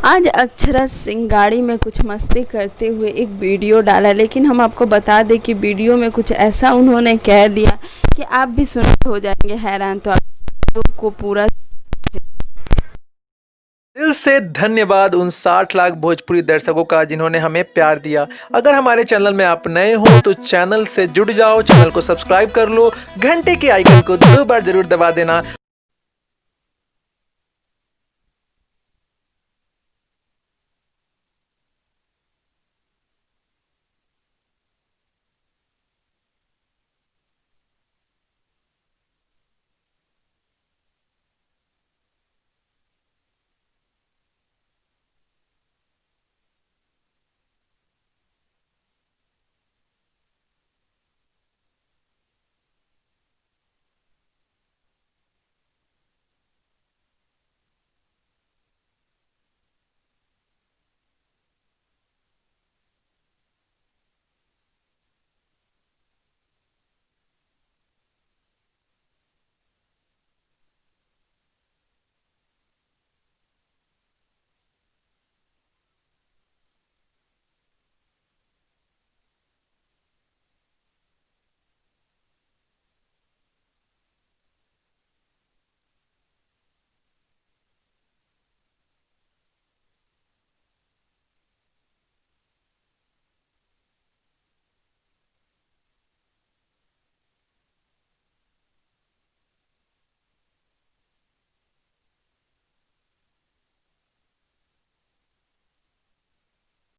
आज अक्षरा सिंह गाड़ी में कुछ मस्ती करते हुए एक वीडियो डाला, लेकिन हम आपको बता दें कि वीडियो में कुछ ऐसा उन्होंने कह दिया कि आप भी सुन के हो जाएंगे हैरान। तो आप वीडियो को पूरा दिल से धन्यवाद उन 60 लाख भोजपुरी दर्शकों का जिन्होंने हमें प्यार दिया। अगर हमारे चैनल में आप नए हो तो चैनल से जुड़ जाओ, चैनल को सब्सक्राइब कर लो, घंटे के आइकन को 2 बार जरूर दबा देना।